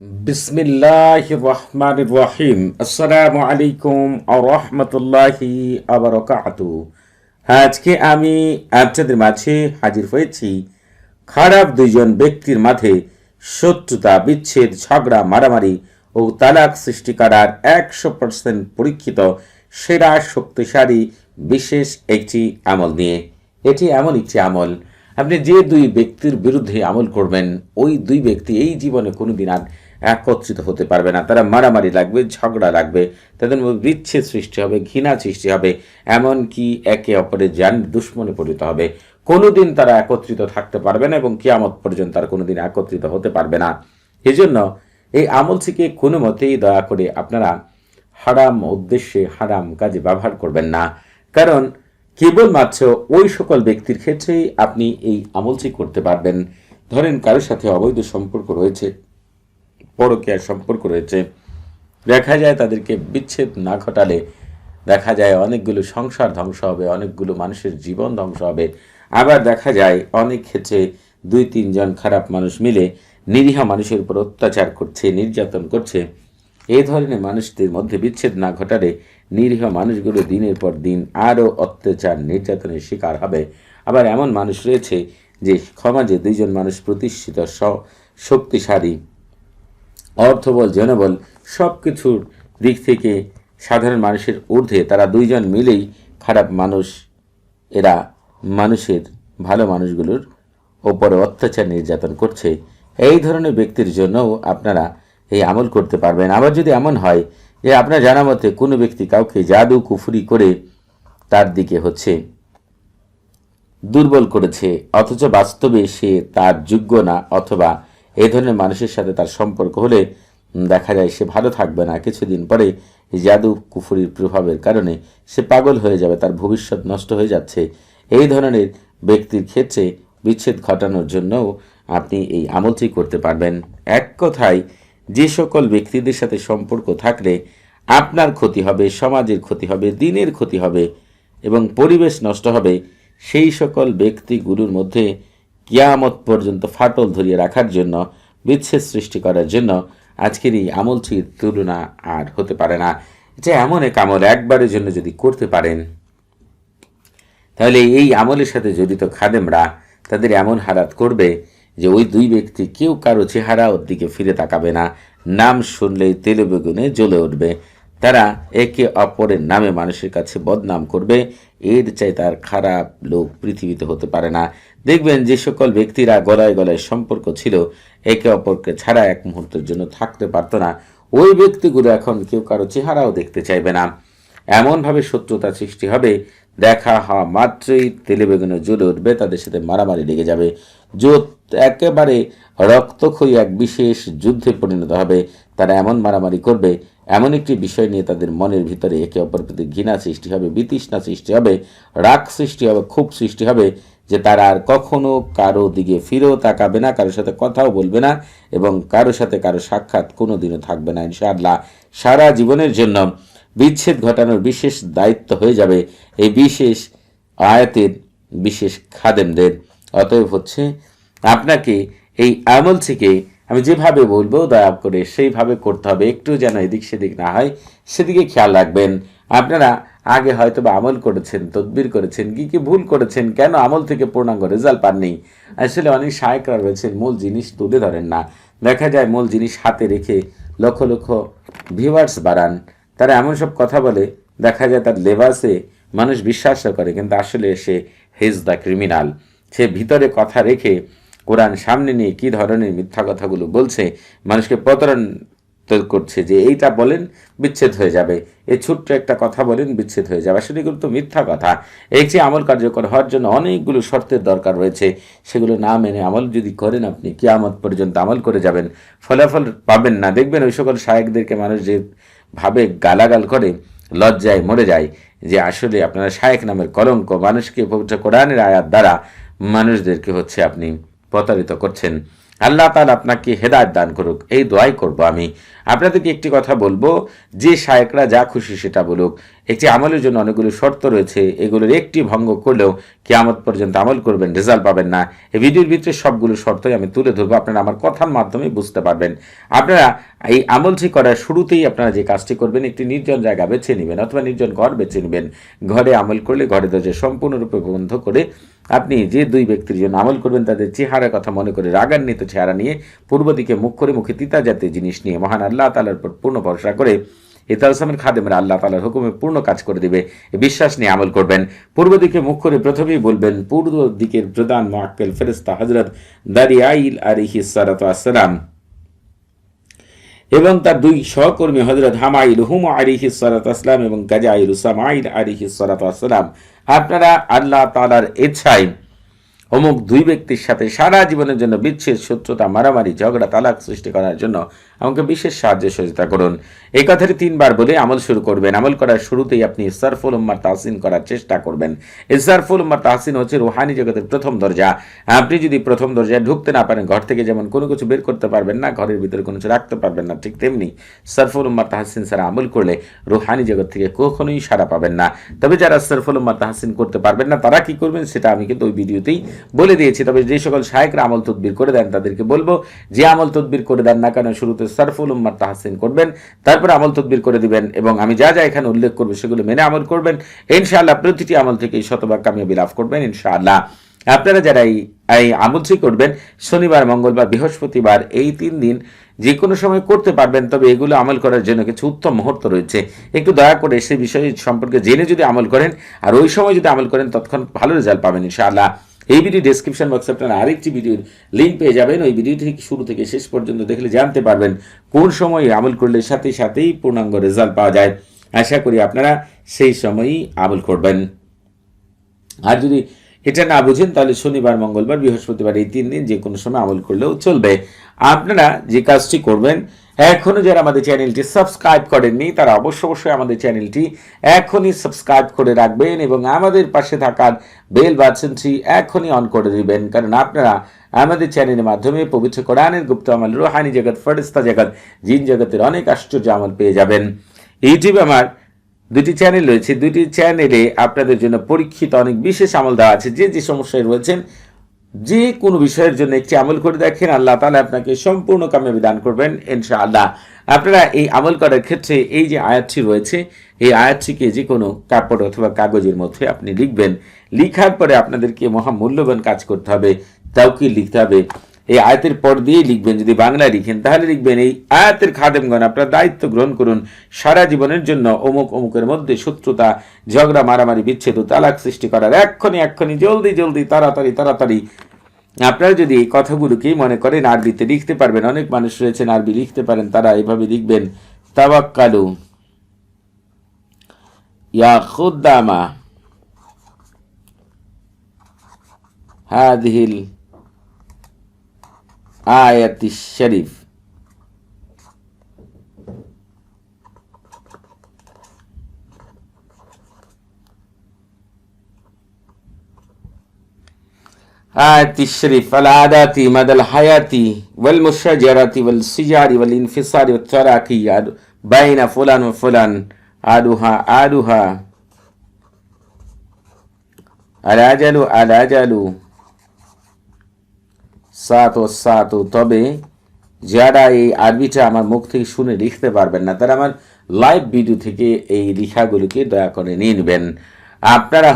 বিসমিল্লাহির রহমানির রহিম। আসসালামু আলাইকুম ওয়া রাহমাতুল্লাহি ওয়া বারাকাতুহু। আজকে আমি আপনাদের মাঝে হাজির হয়েছি খারাপ দুইজন ব্যক্তির মাঝে শত্রুতা, বিচ্ছেদ, ঝগড়া, মারামারি ও তালাক সৃষ্টি করার 100% পরীক্ষিত সেরা শক্তিশালী বিশেষ একটি আমল নিয়ে। এটি এমন একটি আমল, আপনি যে দুই ব্যক্তির বিরুদ্ধে আমল করবেন, ওই দুই ব্যক্তি এই জীবনে কোনোদিন আর একত্রিত হতে পারবে না। তারা মারামারি লাগবে, ঝগড়া লাগবে, তাদের মধ্যে বিচ্ছেদ সৃষ্টি হবে, ঘৃণা সৃষ্টি হবে, এমনকি একে অপরের জান দুশ্মনে পরিণত হবে। কোনোদিন তারা একত্রিত থাকতে পারবে না এবং কিয়ামত পর্যন্ত তারা কোনোদিন একত্রিত হতে পারবে না। এজন্য এই আমলটিকে কোনো মতেই দয়া করে আপনারা হারাম উদ্দেশ্যে, হারাম কাজে ব্যবহার করবেন না। কারণ কেবলমাত্র ওই সকল ব্যক্তির ক্ষেত্রেই আপনি এই আমলটি করতে পারবেন। ধরেন কারোর সাথে অবৈধ সম্পর্ক রয়েছে, পরকীয়ার সম্পর্ক রয়েছে, দেখা যায় তাদেরকে বিচ্ছেদ না ঘটালে দেখা যায় অনেকগুলো সংসার ধ্বংস হবে, অনেকগুলো মানুষের জীবন ধ্বংস হবে। আবার দেখা যায় অনেক ক্ষেত্রে দুই তিনজন খারাপ মানুষ মিলে নিরীহ মানুষের উপর অত্যাচার করছে, নির্যাতন করছে। এই ধরনের মানুষদের মধ্যে বিচ্ছেদ না ঘটালে নিরীহ মানুষগুলো দিনের পর দিন আরও অত্যাচার, নির্যাতনের শিকার হবে। আবার এমন মানুষ রয়েছে যে সমাজে দুইজন মানুষ প্রতিষ্ঠিত, শক্তিশালী, অর্থবল, জনবল সব কিছুর দিক থেকে সাধারণ মানুষের ঊর্ধ্বে, তারা দুইজন মিলেই খারাপ মানুষ। এরা মানুষের, ভালো মানুষগুলোর ওপরে অত্যাচার, নির্যাতন করছে। এই ধরনের ব্যক্তির জন্যও আপনারা এই আমল করতে পারবেন। আবার যদি এমন হয় যে আপনার জানা মতে কোনো ব্যক্তি কাউকে জাদু কুফরি করে তার দিকে দুর্বল করেছে, অথচ বাস্তবে সে তার যোগ্য না, অথবা এই ধরনের মানুষের সাথে তার সম্পর্ক হলে দেখা যায় সে ভালো থাকবে না, কিছুদিন পরে জাদু কুফরির প্রভাবের কারণে সে পাগল হয়ে যাবে, তার ভবিষ্যৎ নষ্ট হয়ে যাচ্ছে। এই ধরনের ব্যক্তির ক্ষেত্রে বিচ্ছেদ ঘটানোর জন্যও আপনি এই আমলটি করতে পারবেন। এক কথায়, যে সকল ব্যক্তিদের সাথে সম্পর্ক থাকলে আপনার ক্ষতি হবে, সমাজের ক্ষতি হবে, দিনের ক্ষতি হবে এবং পরিবেশ নষ্ট হবে, সেই সকল ব্যক্তিগুলোর মধ্যে কিয়ামত পর্যন্ত ফাটল ধরিয়ে রাখার জন্য, বিচ্ছেদ সৃষ্টি করার জন্য আজকের এই আমলটির তুলনা আর হতে পারে না। এটা এমন এক আমল, একবারের জন্য যদি করতে পারেন তাহলে এই আমলের সাথে জড়িত খাদেমরা তাদের এমন হালাত করবে যে ওই দুই ব্যক্তি কেউ কারো চেহারা ওর দিকে ফিরে তাকাবে না, নাম শুনলেই তেলে বেগুনে জ্বলে উঠবে। তারা একে অপরের নামে মানুষের কাছে বদনাম করবে। এর চাই তার খারাপ লোক পৃথিবীতে হতে পারে না। দেখবেন যে সকল ব্যক্তিরা গলায় গলায় সম্পর্ক ছিল, একে অপরকে ছাড়া এক মুহূর্তের জন্য থাকতে পারত না, ওই ব্যক্তিগুলো এখন কেউ কারো চেহারাও দেখতে চাইবে না। এমনভাবে শত্রুতা সৃষ্টি হবে, দেখা হওয়া মাত্রই তেলে বেগুনে জ্বলে উঠবে, তাদের সাথে মারামারি লেগে যাবে, একেবারে রক্তক্ষয়ী এক বিশেষ যুদ্ধে পরিণত হবে। তারা এমন মারামারি করবে, এমন একটি বিষয় নিয়ে তাদের মনের ভিতরে একে অপরের প্রতি ঘৃণা সৃষ্টি হবে, বিতৃষ্ণা সৃষ্টি হবে, রাগ সৃষ্টি হবে, ক্ষোভ সৃষ্টি হবে, যে তারা আর কখনো কারো দিকে ফিরেও তাকাবে না, কারোর সাথে কথাও বলবে না এবং কারোর সাথে কারো সাক্ষাৎ কোনো দিনও থাকবে না। ইনশাআল্লাহ সারা জীবনের জন্য বিচ্ছেদ ঘটানোর বিশেষ দায়িত্ব হয়ে যাবে এই বিশেষ আয়াতের বিশেষ খাদেমদের। অতএব আপনাকে এই আমল থেকে আমি যেভাবে বলবো দয়া করে সেইভাবে করতে হবে। একটু যেন এদিক সেদিক না হয়, সেদিকে খেয়াল রাখবেন। আপনারা আগে হয়তো বা আমল করেছেন, তদবির করেছেন, কি ভুল করেছেন, কেন আমল থেকে পূর্ণাঙ্গ রেজাল্ট পাননি। আসলে অনেক শায়েকরা রয়েছেন মূল জিনিস তুলে ধরেন না। দেখা যায় মূল জিনিস হাতে রেখে লক্ষ লক্ষ ভিউয়ার্স বাড়ান, তারা এমন সব কথা বলে, দেখা যায় তার লেবাসে মানুষ বিশ্বাসও করে, কিন্তু আসলে সে হিজ দ্য ক্রিমিনাল। সে ভিতরে কথা রেখে কোরআন সামনে নিয়ে কি ধরনের মিথ্যা কথাগুলো বলছে, মানুষকে প্রতারণা করছে যে এইটা বলেন বিচ্ছেদ হয়ে যাবে, এই ছোট্ট একটা কথা বলেন বিচ্ছেদ হয়ে যাবে। আসলে এগুলো তো মিথ্যা কথা। এই যে আমল কার্যকর হওয়ার জন্য অনেকগুলো শর্তের দরকার রয়েছে, সেগুলো না মেনে আমল যদি করেন আপনি কিয়ামত পর্যন্ত আমল করে যাবেন, ফলাফল পাবেন না। দেখবেন ওই সকল শায়েকদেরকে মানুষ যে ভাবে গালাগাল করে, লজ্জায় মরে যায় যে আসলে আপনারা শায়েক নামের কলঙ্ক, মানুষকে পবিত্র কোরআনের আয়াত দ্বারা মানুষদেরকে আপনি প্রতারিত করছেন। আল্লাহ তাআলা আপনাকে হেদায়েত দান করুক, এই দোয়াই করব আমি। আপনাদেরকে একটি কথা বলবো, যে শায়েকরা যা খুশি সেটা বলুক, একটি আমলের জন্য অনেকগুলো শর্ত রয়েছে, এগুলোর একটি ভঙ্গ করলেও কিয়ামত পর্যন্ত আমল করবেন, রেজাল্ট পাবেন না। এই ভিডিওর ভিতরে সবগুলো শর্তই আমি তুলে ধরবো, আপনারা আমার কথার মাধ্যমে বুঝতে পারবেন। আপনারা এই আমলটি করার শুরুতেই আপনারা যে কাজটি করবেন, একটি নির্জন জায়গা বেছে নেবেন অথবা নির্জন ঘর বেছে নেবেন। ঘরে আমল করলে ঘরে দরজা সম্পূর্ণরূপে বন্ধ করে আপনি যে দুই ব্যক্তির জন্য আমল করবেন তাদের চেহারার কথা মনে করে রাগান্বিত চেহারা নিয়ে পূর্ব দিকে মুখ করে মুখে তিতা জাতীয় জিনিস নিয়ে মহান আল্লাহ তাআলার উপর পূর্ণ ভরসা করে ইতালসামের খাদেমের আল্লাহ তাআলার হুকুমে পূর্ণ কাজ করে দিবে বিশ্বাস নিয়ে আমল করবেন। পূর্ব দিকে মুখ করে প্রথমেই বলবেন, পূর্ব দিকের প্রধান মুআক্কেল ফেরেশতা হযরত দারিয়াইল আলাইহিস সালাতু ওয়াসসালাম এবং তার দুই সহকর্মী হযরত হামাইল হুম আলাইহিস সালাতু ওয়াসসালাম এবং গাজাইল সামাইল আলাইহিস সালাতু ওয়াসসালাম, আপনারা আল্লাহ তাআলার ইচ্ছায় অমুক দুই ব্যক্তির সাথে সারা জীবনের জন্য বিচ্ছেদ, শত্রুতা, মারামারি, ঝগড়া, তালাক সৃষ্টি করার জন্য আমাকে বিশেষ সাহায্য সহযোগিতা করুন। এই কথাটি 3 বার বলে আমল শুরু করবেন। আমল করার শুরুতেই আপনি ইসরাফুল উম্মাহ তাহসিন করার চেষ্টা করবেন। ইসরাফুল উম্মাহ তাহসিন হচ্ছে রুহানি জগতের প্রথম দরজা। আপনি যদি প্রথম দরজায় ঢুকতে না পারেন, ঘর থেকে যেমন কোনো কিছু বের করতে পারবেন না, ঘরের ভিতরে কোনো কিছু রাখতে পারবেন না, ঠিক তেমনি ইসরাফুল উম্মাহ তাহসিন ছাড়া আমল করলে রুহানি জগৎ থেকে কখনোই সাড়া পাবেন না। তবে যারা ইসরাফুল উম্মাহ তাহসিন করতে পারবেন না তারা কি করবেন সেটা আমি কিন্তু ওই ভিডিওতেই বলে দিয়েছি। তবে যে সকল শায়েকরা আমল তদবির করে দেন তাদেরকে বলবো, যে আমল তদবির করে দেন না কেন শুরুতে ইসরাফুল উম্মাহ তাহসিন করবেন, তারপর আমল তদবির করে দিবেন এবং আমি যা যা এখানে উল্লেখ করব সেগুলো মেনে আমল করবেন। ইনশাআল্লাহ প্রতিটি আমল থেকে শতভাগ কামিয়াবি লাভ করবেন ইনশাআল্লাহ। আপনারা যারা এই আমলটি করবেন শনিবার, মঙ্গলবার, বৃহস্পতিবার, এই 3 দিন যে কোনো সময় করতে পারবেন। তবে এগুলো আমল করার জন্য কিছু উত্তম মুহূর্ত রয়েছে, একটু দয়া করে সেই বিষয় সম্পর্কে জেনে যদি আমল করেন আর ওই সময় যদি আমল করেন তৎক্ষণাৎ ভালো রেজাল্ট পাবেন ইনশাআল্লাহ। এই ভিডিও ডেসক্রিপশন বক্সে আপনারা আরেকটি ভিডিওর লিঙ্ক পেয়ে যাবেন। ওই ভিডিও থেকে শুরু থেকে শেষ পর্যন্ত দেখলে জানতে পারবেন কোন সময় আমল করলে সাথেই পূর্ণাঙ্গ রেজাল্ট পাওয়া যায়। আশা করি আপনারা সেই সময়ই আমল করবেন। আর যদি এটা না বুঝেন তাহলে শনিবার, মঙ্গলবার, বৃহস্পতিবার এই 3 দিন যে কোনো সময় আমল করলেও চলবে। আপনারা যে কাজটি করবেন, এখনো যারা আমাদের চ্যানেলটি সাবস্ক্রাইব করেননি তারা অবশ্যই আমাদের চ্যানেলটি এখনই সাবস্ক্রাইব করে রাখবেন এবং আমাদের পাশে থাকার বেল বাটনটি এখনই অন করে দিবেন, কারণ আপনারা আমাদের চ্যানেলের মাধ্যমে পবিত্র কোরআনের গুপ্ত আমল, রুহানি জগৎ, ফেরেশতা জগৎ, জিন জগতের অনেক আশ্চর্য আমল পেয়ে যাবেন। ইউটিউবে আমার 2টি চ্যানেল রয়েছে, 2টি চ্যানেলে আপনাদের জন্য পরীক্ষিত অনেক বিশেষ আমল দেওয়া আছে। যে সমস্যায় রয়েছেন যে কোনো বিষয়ের জন্য একটি আমল করে দেখেন, আল্লাহ তাআলা আপনাকে সম্পূর্ণ কামিয়াবি দান করবেন ইনশাআল্লাহ। আপনারা এই আমল করার ক্ষেত্রে এই যে আয়াতটি রয়েছে, এই আয়াতটিকে যে কোনো কাপড় অথবা কাগজের মধ্যে আপনি লিখবেন। লিখার পরে আপনাদেরকে মহামূল্যবান কাজ করতে হবে, তাওকিল লিখতে হবে। এই আয়াতের পর দিয়ে লিখবেন, যদি বাংলায় লিখেন তাহলে লিখবেন, এই আয়াতের খাদেমগণ আপনারা দায়িত্ব গ্রহণ করুন সারা জীবনের জন্য অমুকের মধ্যে শত্রুতা, ঝগড়া, মারামারি, বিচ্ছেদ, তালাক সৃষ্টি করার এক্ষুনি জলদি তাড়াতাড়ি। আপনারা যদি এই কথাগুলোকেই মনে করেন আরবিতে লিখতে পারবেন, অনেক মানুষ রয়েছেন আরবি লিখতে পারেন, তারা এইভাবে লিখবেন, তাওয়াক্কালু ইয়া খুদ্দামা হাদিহিল আয়াতিশ শরীফ। آية الشريف العادات مدى الحياة والمشاجرة والسجار والانفصال والتراكي بين فلان وفلان آلها الأجل সাত। তবে যারা এই আরবিটা আমার মুখ থেকে শুনে লিখতে পারবেন না তারা আমার লাইভ ভিডিও থেকে এই লেখাগুলোকে দয়া করে নিয়ে নেবেন। আপনারা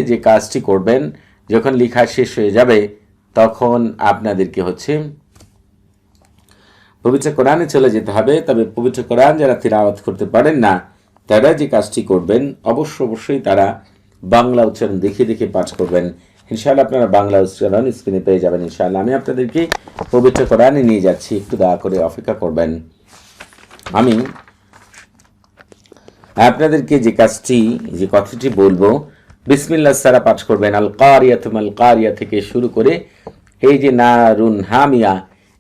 যে কাজটি করবেন, যখন লেখা শেষ হয়ে যাবে তখন আপনাদেরকে পবিত্র কোরআনে চলে যেতে হবে। তবে পবিত্র কোরআন যারা তিলাওয়াত করতে পারেন না তারা যে কাজটি করবেন, অবশ্যই তারা বাংলা উচ্চারণ দেখে পাঠ করবেন। ইনশাআল্লাহ আপনারা বাংলা উচ্চারণ স্ক্রিনে পেয়ে যাবেন ইনশাআল্লাহ। আমি আপনাদেরকে পবিত্র কোরআনে নিয়ে যাচ্ছি, একটু দয়া করে অপেক্ষা করবেন। আমি আপনাদেরকে যে কথাটি বলবো, বিসমিল্লাহ সারা পাঠ করবেন। আল কারিয়া থেকে শুরু করে এই যে নারুন হামিয়া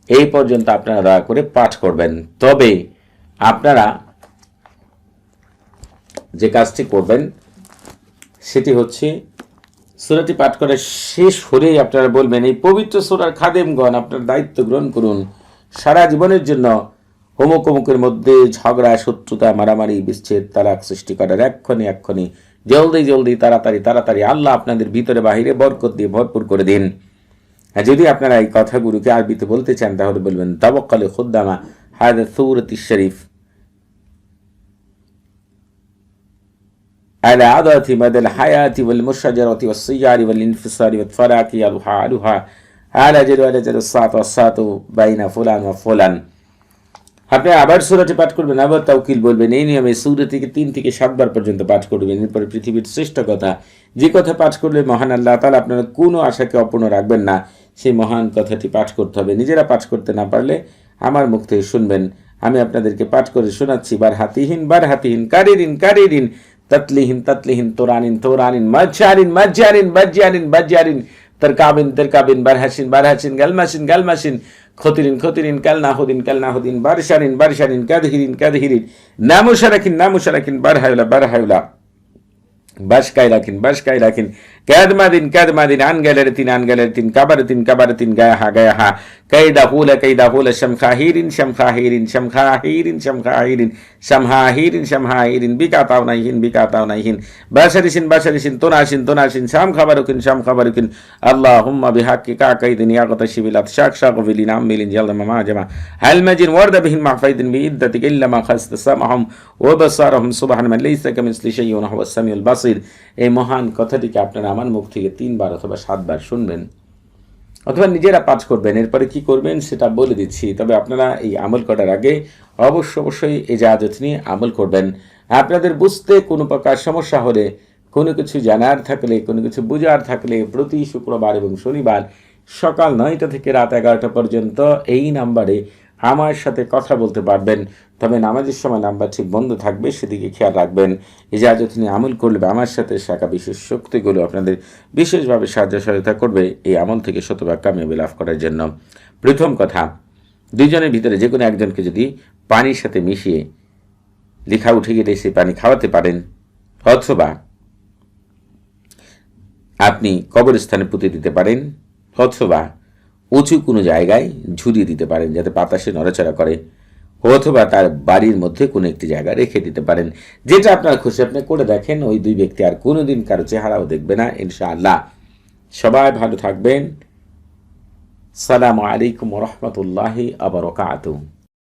এই পর্যন্ত আপনারা দয়া করে পাঠ করবেন। তবে আপনারা যে কাজটি করবেন সেটি সূরাটি পাঠ করে শেষ হলেই আপনারা বলবেন, এই পবিত্র সূরার খাদেমগণ আপনার দায়িত্ব গ্রহণ করুন, সারা জীবনের জন্য অমুক অমুকের মধ্যে ঝগড়া, শত্রুতা, মারামারি, বিচ্ছেদ, তালাক সৃষ্টি করার এক্ষণি জলদি তাড়াতাড়ি আল্লাহ আপনাদের ভিতরে বাহিরে বরকত দিয়ে ভরপুর করে দিন। আর যদি আপনারা এই কথাগুলোকে আরবিতে বলতে চান তাহলে বলবেন, তাওয়াক্কালে খুদ্দামা হাদা সূরাতিশ শরীফ على عضة مدى الحياة والمشجرة والسيار والانفصال والفراق يلوها على جل الساعة والساعة بين فلان وفلان। আপনি আবার সূরাটি পাঠ করবেন, আবার তাওকিল বলবেন, এই নিয়মে সূরাটিকে 3 থেকে 7 বার পর্যন্ত পাঠ করবেন। এরপরে পৃথিবীর শ্রেষ্ঠ কথা, যে কথা পাঠ করলে মহান আল্লাহ তাআলা আপনার কোনো আশাকে অপূর্ণ রাখবেন না, সেই মহান কথাটি পাঠ করতে হবে। নিজেরা পাঠ করতে না পারলে আমার মুখ থেকে শুনবেন, আমি আপনাদেরকে পাঠ করে শোনাচ্ছি। বারহাতিহীন কারিরিন তাতলিহীন তোরানিন মাজ্জারিন তরকাবিন বারহাসিন গালমাসিন খতিরিন কালনাহুদিন বারশারিন কাদহিরিন নামুশারাকিন বারহায়ুলা বাসকাই রাখিন কাদমাদিন আনগালেরতিন কাবারতিন গায়াহা কাইদা হুলা শামহাহিরিন বিকাতাওনাইহিন বাশারিসিন তোনাসিন শাম খাবারুকিন আল্লাহুম্মা বিহাক্কি কাকাইদিন ইয়াগতাশি বিলাত শাকশাগবিলিন আমিলিন জালমা জামা হালমাজিন ওয়ারদাবিহিন মাফাইদিন বিইদ্দাতিক ইল্লা মা খাসতা সামাহুম ওয়া বাসারহুম সুবহান মান লাইসা কামিসলি শাইউন ওয়া হুয়াস সামিউল বাসীর। এই মহান কথাটিকে আপনারা আমার মুখ থেকে 3 বার অথবা 7 বার শুনবেন, অথবা নিজেরা পাঠ করবেন। এরপরে কি করবেন সেটা বলে দিচ্ছি, তবে আপনারা এই আমল করার আগে অবশ্যই ইজাজত নিয়ে আমল করবেন। আপনাদের বুঝতে কোনো প্রকার সমস্যা হলে, কোনো কিছু জানার থাকলে, কোনো কিছু বোঝার থাকলে প্রতি শুক্রবার এবং শনিবার সকাল 9টা থেকে রাত 11টা পর্যন্ত এই নাম্বারে আমার সাথে কথা বলতে পারবেন। তবে নামাজের সময় নাম্বার ঠিক বন্ধ থাকবে, সেদিকে খেয়াল রাখবেন। ইজাজত নিয়ে আমল করলে আমার সাথে শাখা বিশেষ শক্তিগুলো আপনাদের বিশেষভাবে সাহায্য সহায়তা করবে এই আমল থেকে শতভাগ কামিয়াবি লাভ করার জন্য। প্রথম কথা, দুইজনের ভিতরে যে কোনো একজনকে যদি পানির সাথে মিশিয়ে লিখা উঠে গেলে সেই পানি খাওয়াতে পারেন, অথবা আপনি কবরস্থানে পুঁতে দিতে পারেন, অথবা উঁচু কোনো জায়গায় ঝুরিয়ে দিতে পারেন যাতে বাতাসে নড়াচড়া করে, অথবা তার বাড়ির মধ্যে কোনো একটি জায়গায় রেখে দিতে পারেন। যেটা আপনার খুশি আপনি করে দেখেন, ওই 2 ব্যক্তি আর কোনোদিন কারো চেহারাও দেখবে না ইনশাআল্লাহ। সবাই ভালো থাকবেন। আসসালামু আলাইকুম ওয়া রাহমাতুল্লাহি ওয়া বারাকাতুহু।